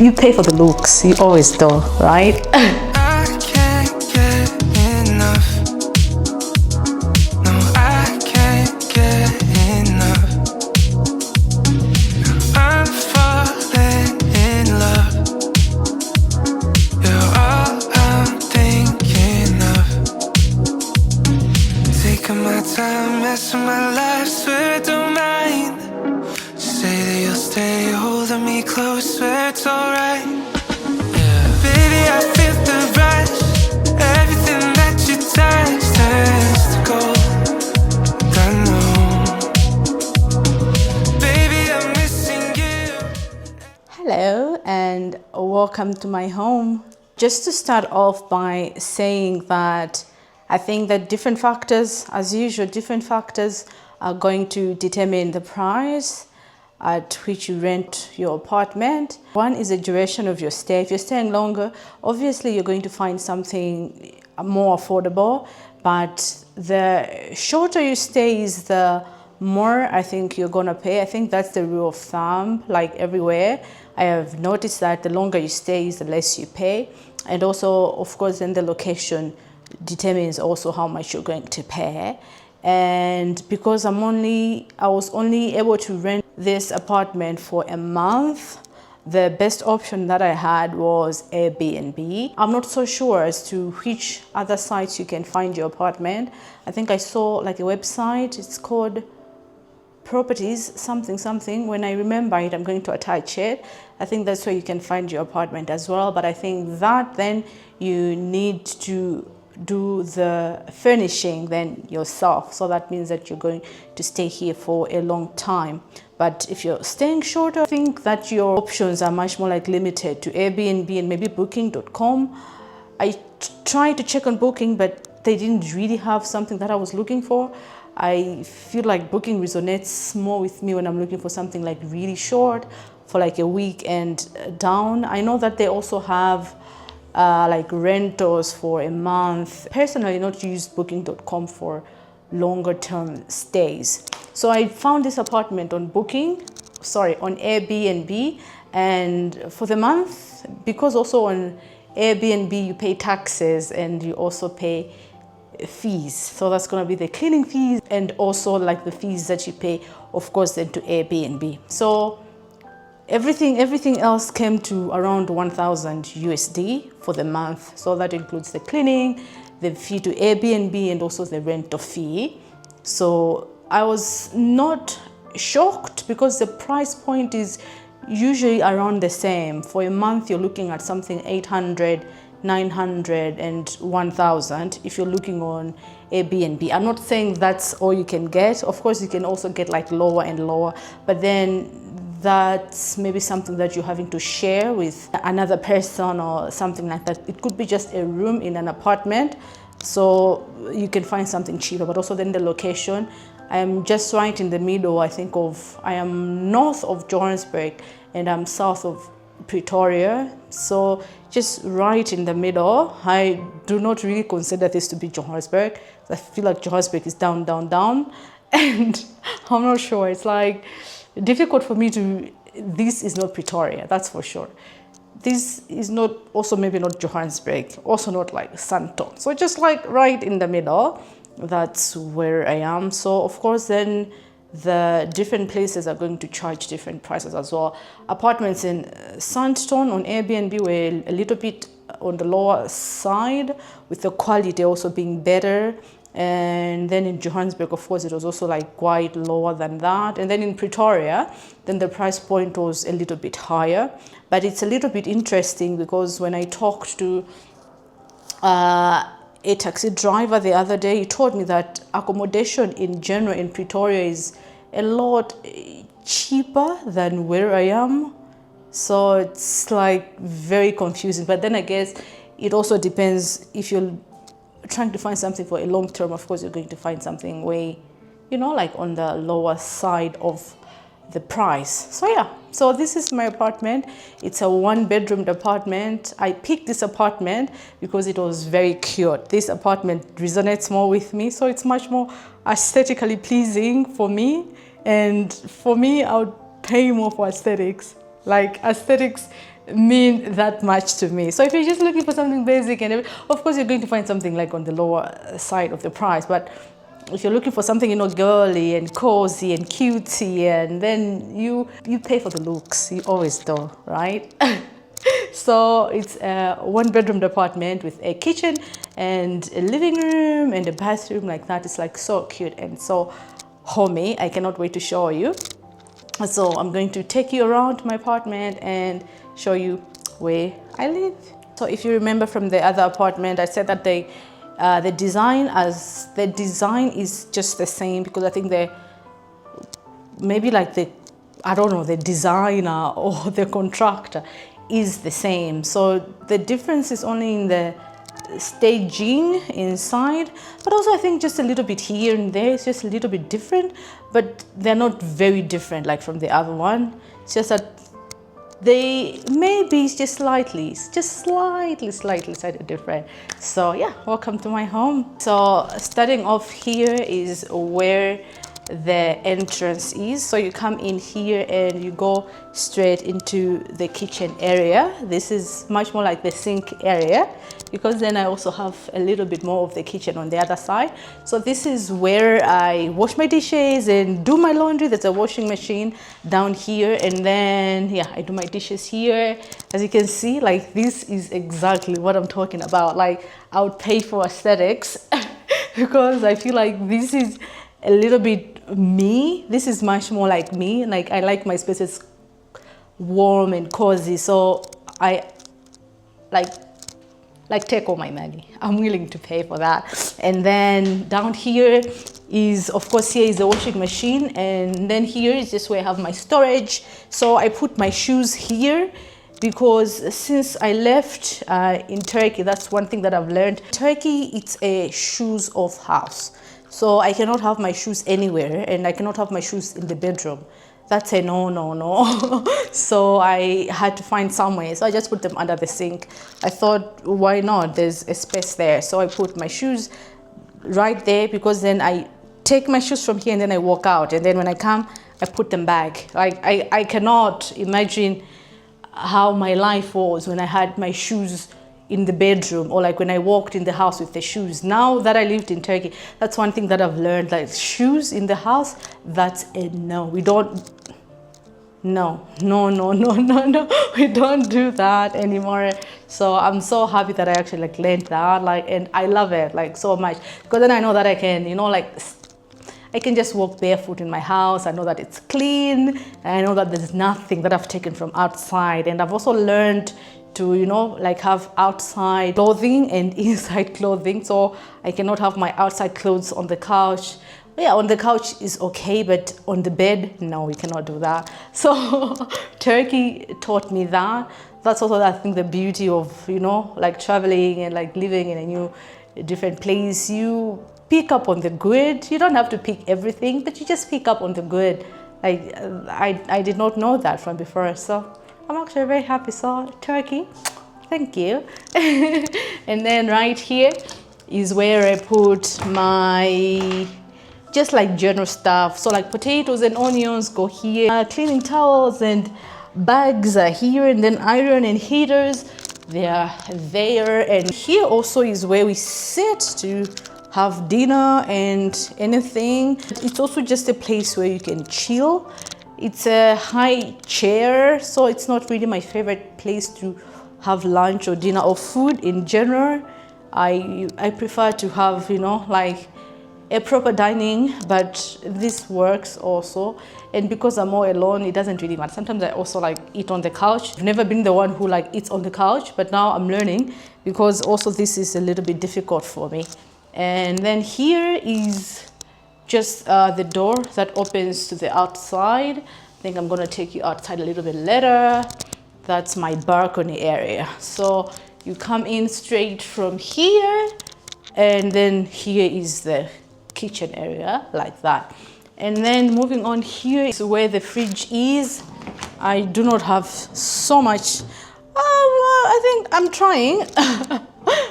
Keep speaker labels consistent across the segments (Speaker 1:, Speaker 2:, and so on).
Speaker 1: You pay for the looks, you always do, right?
Speaker 2: I can't get enough. No, I can't get enough. I'm falling in love. You're all I'm thinking of. Taking my time, messing my life, swear I don't mind. Say that you'll stay holding me close, swear it's alright. Baby, I feel the rush. Everything that you touch turns to gold. I know. Baby, I'm missing you.
Speaker 1: Hello and welcome to my home. Just to start off by saying that I think that different factors, as usual, different factors are going to determine the price at which you rent your apartment. One is the duration of your stay. If you're staying longer, obviously you're going to find something more affordable, but the shorter you stay is the more I think you're gonna pay. I think that's the rule of thumb, like everywhere. I have noticed that the longer you stay is the less you pay. And also, of course, then the location determines also how much you're going to pay. And because I was only able to rent this apartment for a month, the best option that I had was Airbnb. I'm not so sure as to which other sites you can find your apartment. I think I saw like a website, it's called properties something. When I remember it, I'm going to attach it. I think that's where you can find your apartment as well, but I think that then you need to do the furnishing then yourself, so that means that you're going to stay here for a long time. But if you're staying shorter, I think that your options are much more like limited to Airbnb and maybe booking.com. I tried to check on Booking, but they didn't really have something that I was looking for. I feel like Booking resonates more with me when I'm looking for something like really short, for like a week and down. I know that they also have like rentals for a month. Personally, not use booking.com for longer term stays. So I found this apartment on on Airbnb, and for the month, because also on Airbnb you pay taxes and you also pay fees. So that's going to be the cleaning fees and also like the fees that you pay, of course, then to Airbnb. So everything else came to around 1,000 USD for the month. So that includes the cleaning, the fee to Airbnb, and also the rental fee. So I was not shocked because the price point is usually around the same. For a month, you're looking at something 800, 900 and 1,000 if you're looking on Airbnb. I'm not saying that's all you can get. Of course, you can also get like lower and lower, but then that's maybe something that you're having to share with another person or something like that. It could be just a room in an apartment, so you can find something cheaper. But also then the location, I am just right in the middle. I am north of Johannesburg and I'm south of Pretoria, so just right in the middle. I do not really consider this to be Johannesburg. I feel like Johannesburg is down and I'm not sure, it's like difficult for me to, this is not Pretoria, that's for sure. This is not, also maybe not Johannesburg, also not like Sandton. So just like right in the middle, that's where I am. So of course then the different places are going to charge different prices as well. Apartments in Sandton on Airbnb were a little bit on the lower side, with the quality also being better. And then in Johannesburg, of course, it was also like quite lower than that. And then in Pretoria, then the price point was a little bit higher. But it's a little bit interesting because when I talked to a taxi driver the other day, he told me that accommodation in general in Pretoria is a lot cheaper than where I am. So it's like very confusing. But then I guess it also depends. If you're trying to find something for a long term, of course, you're going to find something way, like on the lower side of the price. So yeah, so this is my apartment. It's a 1-bedroom apartment. I picked this apartment because it was very cute. This apartment resonates more with me, so it's much more aesthetically pleasing for me. And for me, I would pay more for aesthetics. Like, aesthetics mean that much to me. So if you're just looking for something basic, and of course you're going to find something like on the lower side of the price, but if you're looking for something, you know, girly and cozy and cutesy, and then you pay for the looks. You always do, right? So it's a 1-bedroom apartment with a kitchen and a living room and a bathroom like that. It's like so cute and so homey. I cannot wait to show you. So I'm going to take you around my apartment and show you where I live. So if you remember from the other apartment, I said that the design is just the same, because I think maybe like the designer or the contractor is the same. So the difference is only in the staging inside, but also I think just a little bit here and there. It's just a little bit different, but they're not very different like from the other one. It's just that they may be just slightly different. So yeah, welcome to my home. So starting off here is where the entrance is. So you come in here and you go straight into the kitchen area. This is much more like the sink area, because then I also have a little bit more of the kitchen on the other side. So this is where I wash my dishes and do my laundry. There's a washing machine down here, and then yeah, I do my dishes here. As you can see, like this is exactly what I'm talking about. Like I would pay for aesthetics because I feel like this is a little bit me. This is much more like me. Like I like my spaces warm and cozy, so I like take all my money. I'm willing to pay for that. And then down here is, of course, here is the washing machine, and then here is just where I have my storage. So I put my shoes here, because since I left in Turkey, that's one thing that I've learned. Turkey, it's a shoes off house. So I cannot have my shoes anywhere, and I cannot have my shoes in the bedroom. That's a no. So I had to find somewhere. So I just put them under the sink. I thought, why not? There's a space there. So I put my shoes right there, because then I take my shoes from here and then I walk out. And then when I come, I put them back. Like I cannot imagine how my life was when I had my shoes in the bedroom, or like when I walked in the house with the shoes. Now that I lived in Turkey, that's one thing that I've learned, like shoes in the house, that's a no. We don't, no, we don't do that anymore. So I'm so happy that I actually like learned that, like, and I love it like so much, because then I know that I can, you know, like I can just walk barefoot in my house. I know that it's clean, and I know that there's nothing that I've taken from outside. And I've also learned to, you know, like have outside clothing and inside clothing. So I cannot have my outside clothes on the couch. Yeah, on the couch is okay, but on the bed, no, we cannot do that. So Turkey taught me that. That's also, I think, the beauty of, you know, like traveling and like living in a new, different place. You pick up on the good. You don't have to pick everything, but you just pick up on the good. Like I did not know that from before. So I'm actually very happy. So Turkey, thank you. And then right here is where I put my just like general stuff. So like potatoes and onions go here. Cleaning towels and bags are here, and then iron and heaters, they are there. And here also is where we sit to have dinner and anything. It's also just a place where you can chill. It's a high chair, so it's not really my favorite place to have lunch or dinner or food in general. I prefer to have, you know, like a proper dining, but this works also. And because I'm all alone, it doesn't really matter. Sometimes I also like eat on the couch. I've never been the one who like eats on the couch, but now I'm learning, because also this is a little bit difficult for me. And then here is just the door that opens to the outside. I think I'm gonna take you outside a little bit later. That's my balcony area. So you come in straight from here, and then here is the kitchen area like that. And then moving on, here is where the fridge is. I do not have so much. I think I'm trying,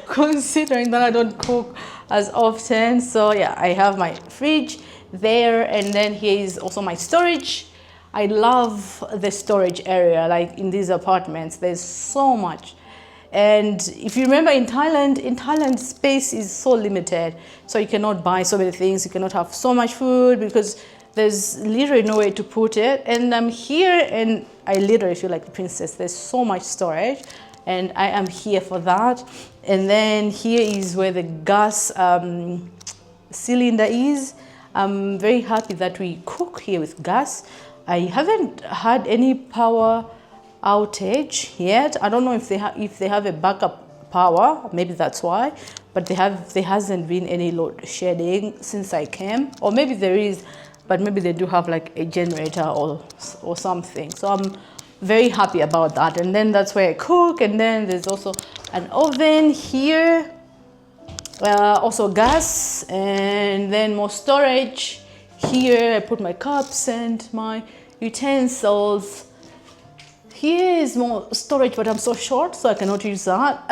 Speaker 1: considering that I don't cook as often. So yeah, I have my fridge there, and then here is also my storage. I love the storage area, like in these apartments, there's so much. And if you remember in Thailand space is so limited. So you cannot buy so many things, you cannot have so much food because there's literally no way to put it. And I'm here and I literally feel like the princess. There's so much storage and I am here for that. And then here is where the gas cylinder is. I'm very happy that we cook here with gas. I haven't had any power outage yet. I don't know if they have a backup power, maybe that's why, but there hasn't been any load shedding since I came, or maybe there is, but maybe they do have like a generator or something. So I'm very happy about that. And then that's where I cook, and then there's also an oven here, also gas, and then more storage. Here I put my cups and my utensils. Here is more storage, but I'm so short, so I cannot use that.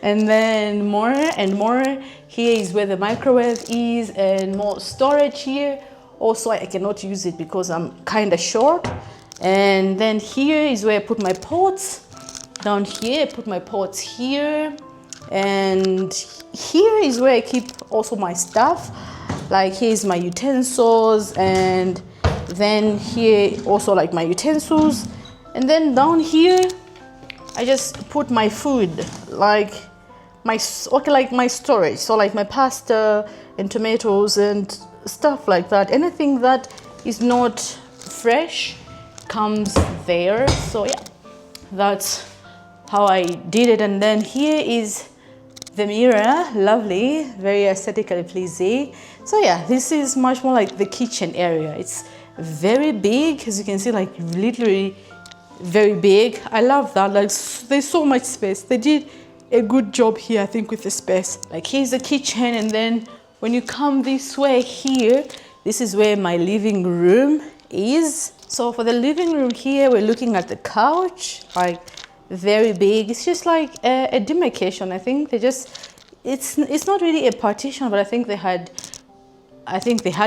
Speaker 1: And then more and more. Here is where the microwave is, and more storage here. Also, I cannot use it because I'm kind of short. And then here is where I put my pots. Down here, I put my pots here. And here is where I keep also my stuff. Like here's my utensils, and then here also like my utensils. And then down here, I just put my food, like my storage. So like my pasta and tomatoes and stuff like that. Anything that is not fresh comes there. So yeah, that's how I did it. And then here is the mirror, lovely, very aesthetically pleasing. So yeah, this is much more like the kitchen area. It's very big, as you can see, like literally very big. I love that. Like there's so much space. They did a good job here, I think, with the space. Like here's the kitchen, and then when you come this way here, this is where my living room is. So for the living room here, we're looking at the couch, like very big. It's just like a demarcation. I think they just, it's not really a partition, but I think they had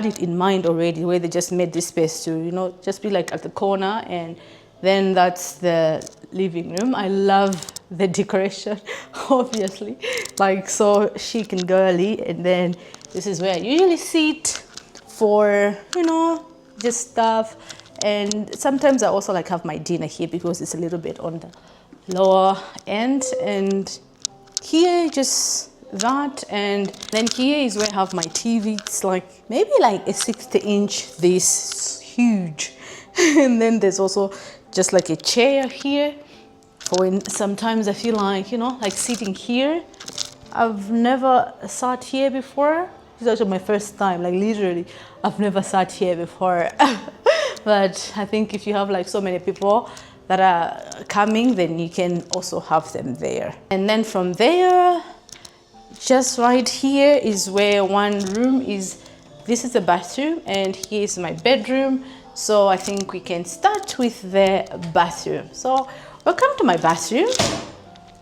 Speaker 1: it in mind already, where they just made this space to, you know, just be like at the corner, and then that's the living room. I love the decoration, obviously, like so chic and girly. And then this is where I usually sit for, you know, just stuff. And sometimes I also like have my dinner here because it's a little bit on the lower end. And here just that, and then here is where I have my TV. It's like maybe like a 60-inch, this huge. And then there's also just like a chair here for when sometimes I feel like, you know, like sitting here. I've never sat here before. It's actually my first time, like literally I've never sat here before. But I think if you have like so many people that are coming, then you can also have them there. And then from there, just right here is where one room is. This is the bathroom, and here is my bedroom. So I think we can start with the bathroom. So welcome to my bathroom.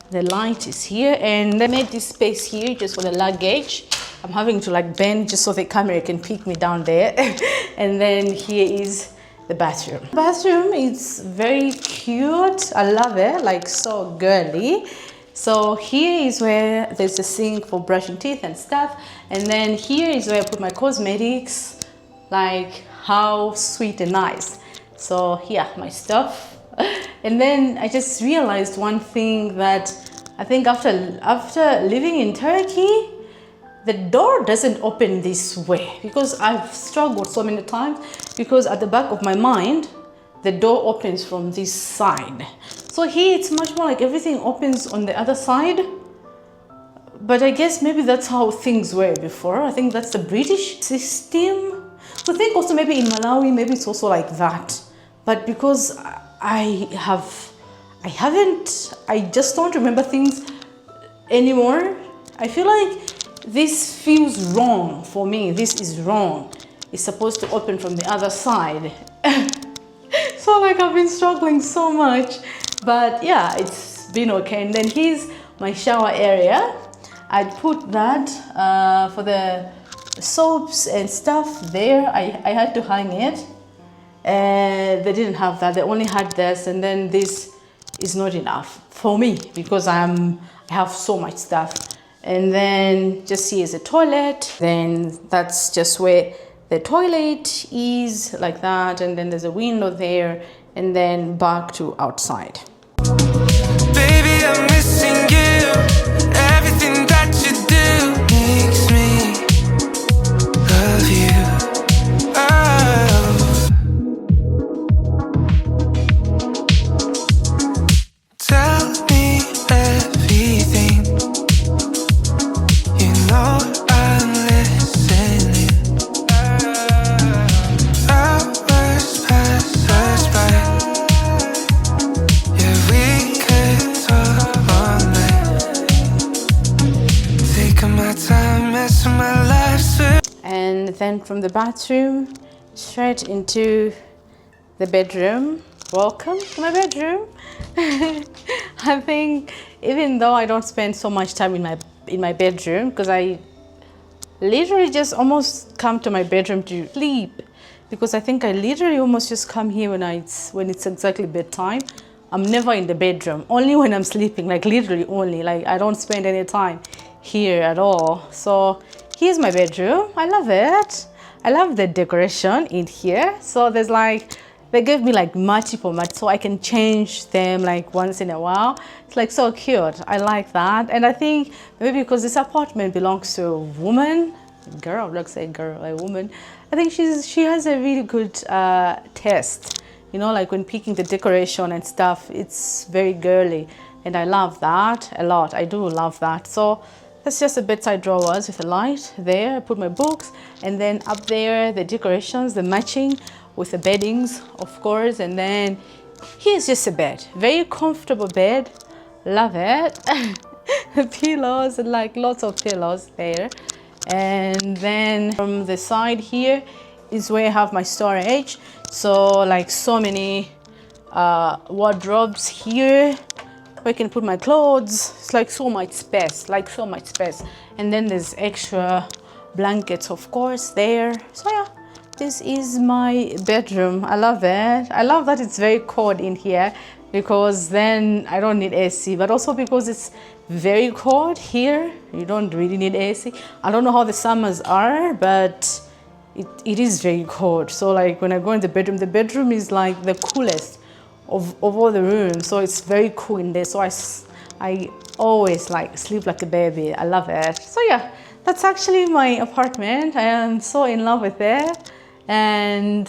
Speaker 1: The light is here, and I made this space here just for the luggage. I'm having to like bend just so the camera can pick me down there. And then here is the bathroom. The bathroom is very cute. I love it, like so girly. So here is where there's a sink for brushing teeth and stuff. And then here is where I put my cosmetics. Like how sweet and nice. So yeah, my stuff. And then I just realized one thing, that I think after living in Turkey, the door doesn't open this way, because I've struggled so many times, because at the back of my mind, the door opens from this side. So here it's much more like everything opens on the other side. But I guess maybe that's how things were before. I think that's the British system. So I think also maybe in Malawi, maybe it's also like that. But because I just don't remember things anymore. I feel like this feels wrong for me. This is wrong. It's supposed to open from the other side. So like I've been struggling so much, but yeah, it's been okay. And then here's my shower area. I put that for the soaps and stuff there. I had to hang it. and they didn't have that. They only had this, and then this is not enough for me because I have so much stuff. And then just here is a toilet. Then that's just where the toilet is, like that. And then there's a window there, and then back to outside.
Speaker 2: Baby, I'm missing you. Everything that you do makes me love you. Oh. Tell me everything. You know I'm listening. Hours pass us by. Yeah, we could talk all night. Taking my time, messing my life with.
Speaker 1: And then from the bathroom, straight into the bedroom. Welcome to my bedroom. I think even though I don't spend so much time in my bedroom, because I literally just almost come to my bedroom to sleep, because I think I literally almost just come here when it's exactly bedtime. I'm never in the bedroom, only when I'm sleeping, like literally only, like I don't spend any time here at all. So here's my bedroom. I love it. I love the decoration in here. So there's like, they gave me like multiple mats so I can change them like once in a while. It's like so cute. I like that. And I think maybe because this apartment belongs to a woman, girl, I'm not saying girl, a woman. I think she has a really good taste. You know, like when picking the decoration and stuff, it's very girly. And I love that a lot. I do love that. So that's just the bedside drawers with a light there. I put my books, and then up there, the decorations, the matching with the beddings, of course. And then here's just a bed, very comfortable bed. Love it. The pillows, like lots of pillows there. And then from the side here is where I have my storage. So like so many wardrobes here where I can put my clothes. It's like so much space, like so much space. And then there's extra blankets, of course, there. So yeah, this is my bedroom. I love it. I love that it's very cold in here, because then I don't need AC, but also because it's very cold here, you don't really need AC. I don't know how the summers are, but it is very cold. So like when I go in the bedroom is like the coolest of all the rooms. So it's very cool in there. So I always like sleep like a baby. I love it. So yeah, that's actually my apartment. I am so in love with it. And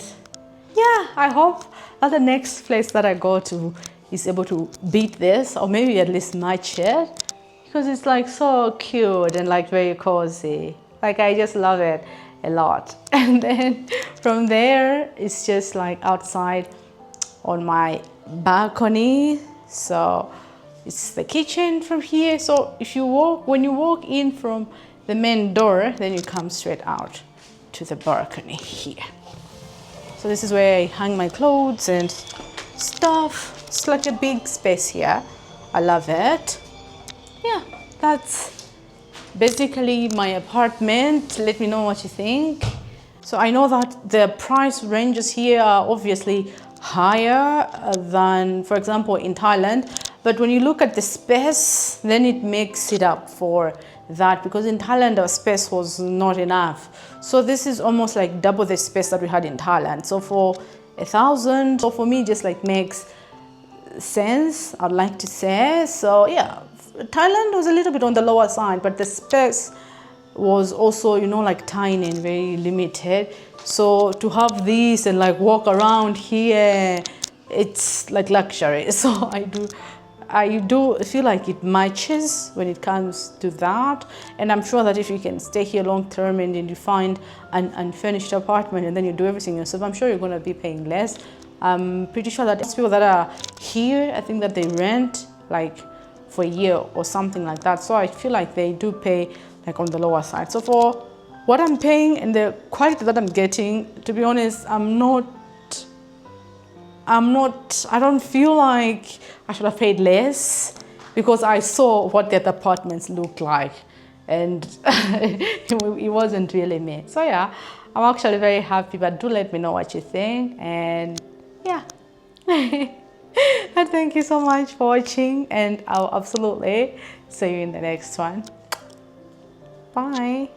Speaker 1: yeah, I hope that the next place that I go to is able to beat this, or maybe at least match it, because it's like so cute and like very cozy. Like I just love it a lot. And then from there, it's just like outside on my balcony. So it's the kitchen from here. So when you walk in from the main door, then you come straight out to the balcony here. So this is where I hang my clothes and stuff. It's like a big space here. I love it. Yeah, that's basically my apartment. Let me know what you think. So I know that the price ranges here are obviously higher than, for example, in Thailand. But when you look at the space, then it makes it up for that, because in Thailand our space was not enough. So this is almost like double the space that we had in Thailand. So for 1,000, so for me just like makes sense, I'd like to say. So yeah, Thailand was a little bit on the lower side, but the space was also, you know, like tiny and very limited. So to have this and like walk around here, it's like luxury. So I do feel like it matches when it comes to that. And I'm sure that if you can stay here long term and then you find an unfurnished apartment and then you do everything yourself, I'm sure you're going to be paying less. I'm pretty sure that people that are here, I think that they rent like for a year or something like that. So I feel like they do pay like on the lower side. So for what I'm paying and the quality that I'm getting, to be honest, I don't feel like I should have paid less, because I saw what the other apartments looked like and it wasn't really me. So yeah, I'm actually very happy, but do let me know what you think. And yeah. And thank you so much for watching, and I'll absolutely see you in the next one. Bye.